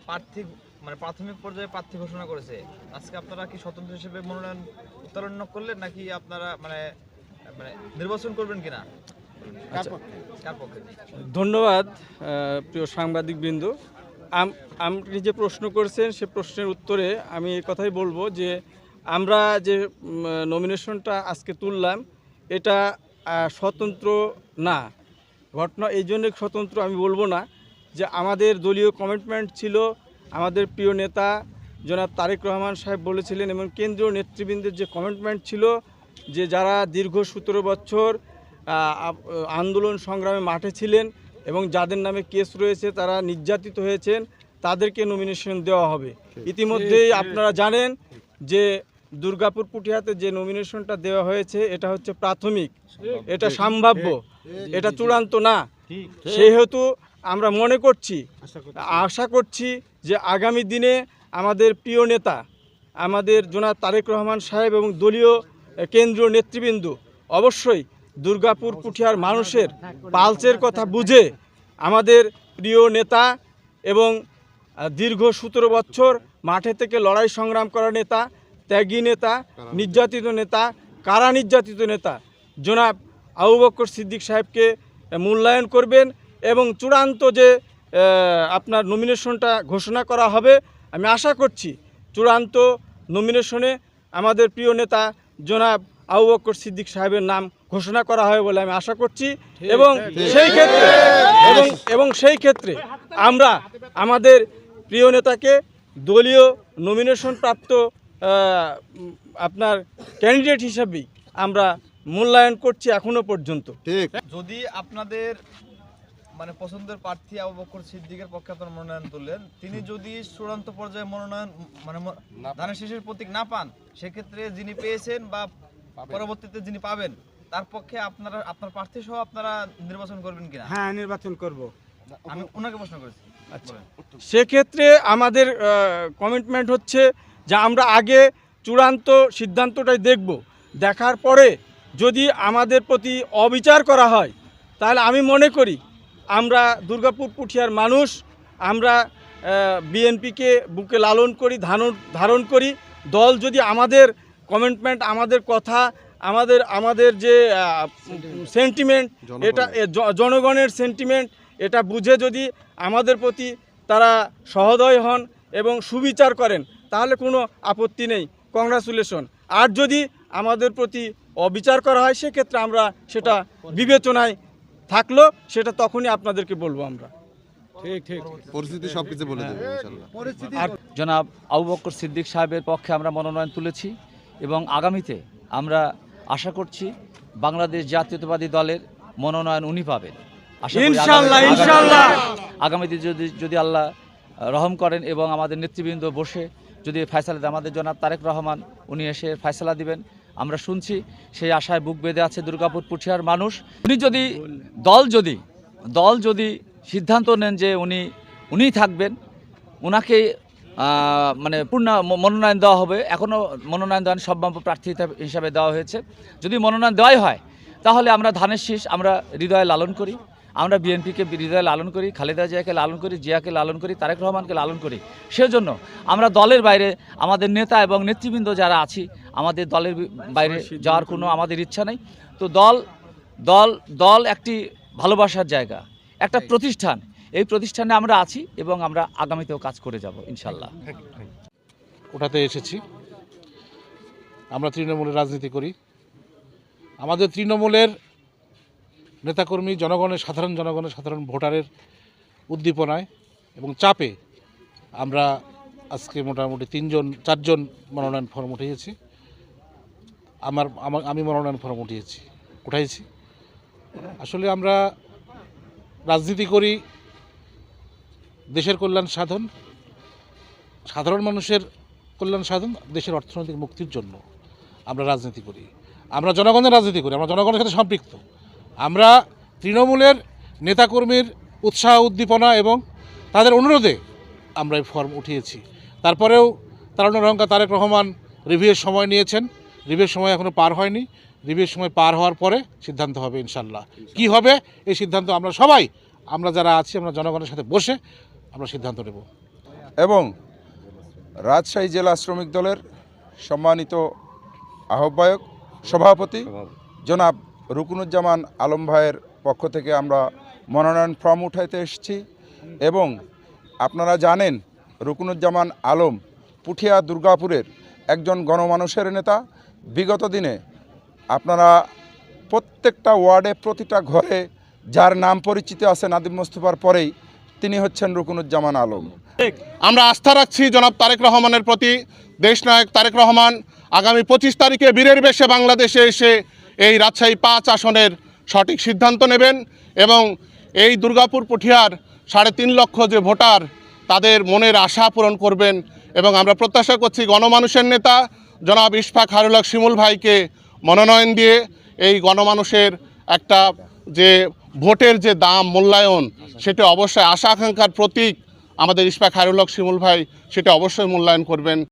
প্রার্থী মানে প্রাথমিক পর্যায়ে প্রার্থী ঘোষণা করেছে, আজকে আপনারা কি স্বতন্ত্র হিসেবে মনোনয়ন উত্তোলন করলেন নাকি আপনারা মানে মানে নির্বাচন করবেন কিনা? আচ্ছা, কার পক্ষে? ধন্যবাদ প্রিয় সাংবাদিকবৃন্দ। আপনি যে প্রশ্ন করেছেন সে প্রশ্নের উত্তরে আমি এই কথাই বলবো যে আমরা যে নমিনেশনটা আজকে তুললাম এটা স্বতন্ত্র না। ঘটনা এই জন্য স্বতন্ত্র আমি বলবো না যে আমাদের দলীয় কমিটমেন্ট ছিল, আমাদের প্রিয় নেতা জনাব তারেক রহমান সাহেব বলেছিলেন এবং কেন্দ্রীয় নেতৃবৃন্দের যে কমিটমেন্ট ছিল যে যারা দীর্ঘ 17 বছর আন্দোলন সংগ্রামে মাঠে ছিলেন এবং যাদের নামে কেস রয়েছে, তারা নির্যাতিত হয়েছেন, তাদেরকে নমিনেশন দেওয়া হবে। ইতিমধ্যেই আপনারা জানেন যে দুর্গাপুর পুঠিয়াতে যে নমিনেশনটা দেওয়া হয়েছে এটা হচ্ছে প্রাথমিক, এটা সম্ভাব্য, এটা চূড়ান্ত না। সেহেতু আমরা মনে করছি, আশা করছি যে আগামী দিনে আমাদের প্রিয় নেতা আমাদের জনাব তারেক রহমান সাহেব এবং দলীয় কেন্দ্রীয় নেতৃবৃন্দ অবশ্যই দুর্গাপুর পুঠিয়ার মানুষের পালসের কথা বুঝে আমাদের প্রিয় নেতা এবং দীর্ঘ 17 বছর মাঠে থেকে লড়াই সংগ্রাম করা নেতা, ত্যাগী নেতা, নির্যাতিত নেতা, কারা নির্যাতিত নেতা জনাব আবু বকর সিদ্দিক সাহেবকে মূল্যায়ন করবেন এবং চূড়ান্ত যে আপনার নমিনেশনটা ঘোষণা করা হবে, আমি আশা করছি চূড়ান্ত নমিনেশনে আমাদের প্রিয় নেতা জনাব আবু বকর সিদ্দিক সাহেবের নাম ঘোষণা করা হবে বলে আমি আশা করছি। এবং সেই ক্ষেত্রে আমরা আমাদের প্রিয় নেতাকে দলীয় নমিনেশন প্রাপ্ত আপনার ক্যান্ডিডেট হিসাবেই আমরা মূল্যায়ন করছি এখনো পর্যন্ত। যদি আপনাদের মানে পছন্দের প্রার্থী আবু বকর সিদ্দিকের পক্ষে আপনারা মনোনয়ন তুললেন, তিনি যদি চূড়ান্ত পর্যায়ে মনোনয়ন মানে ধানের শীষের প্রতীক না পান, সেক্ষেত্রে যিনি পেয়েছেন বা পরবর্তীতে যিনি পাবেন তার পক্ষে আপনারা আপনার প্রার্থী সহ আপনারা নির্বাচন করবেন কিনা? হ্যাঁ, নির্বাচন করব। আমি ওনাকে প্রশ্ন করেছি। আচ্ছা, সেক্ষেত্রে আমাদের কমিটমেন্ট হচ্ছে যে আমরা আগে চূড়ান্ত সিদ্ধান্তটাই দেখব, দেখার পরে যদি আমাদের প্রতি অবিচার করা হয় তাহলে আমি মনে করি আমরা দুর্গাপুর পুঠিয়ার মানুষ, আমরা বিএনপিকে বুকে লালন করি, ধারণ করি। দল যদি আমাদের কমিটমেন্ট, আমাদের কথা, আমাদের যে সেন্টিমেন্ট, এটা জনগণের সেন্টিমেন্ট, এটা বুঝে যদি আমাদের প্রতি তারা সহদয় হন এবং সুবিচার করেন তাহলে কোনো আপত্তি নেই, কংগ্রাচুলেশন। আর যদি আমাদের প্রতি অবিচার করা হয় সেক্ষেত্রে আমরা সেটা বিবেচনায় থাকলো, সেটা তখনই আপনাদেরকে বলবো আমরা। ঠিক পরিস্থিতি সবকিছু বলে দেবে ইনশাআল্লাহ। আর জনাব আবু বকর সিদ্দিক সাহেবের পক্ষে আমরা মনোনয়ন তুলেছি এবং আগামীতে আমরা আশা করছি বাংলাদেশ জাতীয়তাবাদী দলের মনোনয়ন উনি পাবেন। ইনশাআল্লাহ আগামীতে যদি আল্লাহ রহম করেন এবং আমাদের নেতৃবৃন্দ বসে যদি ফয়সালা দেন, আমাদের জনাব তারেক রহমান উনি এসে ফয়সালা দিবেন আমরা শুনছি, সেই আশায় বুক বেঁধে আছে দুর্গাপুর পুঠিয়ার মানুষ। উনি যদি দল যদি সিদ্ধান্ত নেন যে উনিই থাকবেন, ওনাকে মানে পূর্ণ মনোনয়ন দেওয়া হবে। এখনও মনোনয়ন দেওয়া সম্ভাব্য প্রার্থী হিসাবে দেওয়া হয়েছে। যদি মনোনয়ন দেওয়াই হয় তাহলে আমরা ধানের শীষ আমরা হৃদয়ে লালন করি, আমরা বিএনপিকে হৃদয়ে লালন করি, খালেদা জিয়াকে লালন করি, জিয়াকে লালন করি, তারেক রহমানকে লালন করি। সেজন্য আমরা দলের বাইরে আমাদের নেতা এবং নেতৃবৃন্দ যারা আছি, আমাদের দলের বাইরে যাওয়ার কোনো আমাদের ইচ্ছা নেই। তো দল একটি ভালোবাসার জায়গা, একটা প্রতিষ্ঠান, এই প্রতিষ্ঠানে আমরা আছি এবং আমরা আগামীতেও কাজ করে যাব ইনশাল্লাহ। ওটাতে এসেছি। আমরা তৃণমূলের রাজনীতি করি। আমাদের তৃণমূলের নেতাকর্মী সাধারণ ভোটারের উদ্দীপনায় এবং চাপে আমরা আজকে মোটামুটি 4জন মনোনয়ন ফর্ম উঠিয়েছি। আমি মনোনয়ন ফর্ম উঠাইছি। আসলে আমরা রাজনীতি করি দেশের কল্যাণ সাধন, সাধারণ মানুষের কল্যাণ সাধন, দেশের অর্থনৈতিক মুক্তির জন্য আমরা রাজনীতি করি। আমরা জনগণের রাজনীতি করি, আমরা জনগণের সাথে সম্পৃক্ত। আমরা তৃণমূলের নেতাকর্মীর উৎসাহ উদ্দীপনা এবং তাদের অনুরোধে আমরা এই ফর্ম উঠিয়েছি। তারপরেও তারুণ্যের অহংকার তারেক রহমান রিভিউয়ের সময় নিয়েছেন। রিভিউয়ের সময় এখনও পার হয়নি। রিভিউয়ের সময় পার হওয়ার পরে সিদ্ধান্ত হবে ইনশাল্লাহ। কি হবে এই সিদ্ধান্ত আমরা যারা আছি আমরা জনগণের সাথে বসে আমরা সিদ্ধান্ত নেব। এবং রাজশাহী জেলা শ্রমিক দলের সম্মানিত আহ্বায়ক সভাপতি জনাব রুকনুজ্জামান আলম ভাইয়ের পক্ষ থেকে আমরা মনোনয়ন ফর্ম উঠাইতে এসেছি। এবং আপনারা জানেন রুকনুজ্জামান আলম পুঠিয়া দুর্গাপুরের একজন গণমানুষের নেতা। বিগত দিনে আপনারা প্রত্যেকটা ওয়ার্ডে প্রতিটা ঘরে যার নাম পরিচিত আছে নাদিম মোস্তফার পরেই তিনি হচ্ছেন রুকনুজ্জামান আলম। আমরা আস্থা রাখছি জনাব তারেক রহমানের প্রতি। দেশনায়ক তারেক রহমান আগামী 25 তারিখে বীরের বেশে বাংলাদেশে এসে এই রাজশাহী 5 আসনের সঠিক সিদ্ধান্ত নেবেন এবং এই দুর্গাপুর পুঠিয়ার 3.5 লক্ষ যে ভোটার তাদের মনের আশা পূরণ করবেন। এবং আমরা প্রত্যাশা করছি গণমানুষের নেতা জনাব ইশফাক হারুল হক শিমুল ভাইকে মনোনয়ন দিয়ে এই গণমানুষের একটা যে ভোটের যে দাম মূল্যায়ন সেটা অবশ্যই আশা আকাঙ্ক্ষার প্রতীক আমাদের ইশফাক হারুল হক শিমুল ভাই সেটা অবশ্যই মূল্যায়ন করবেন।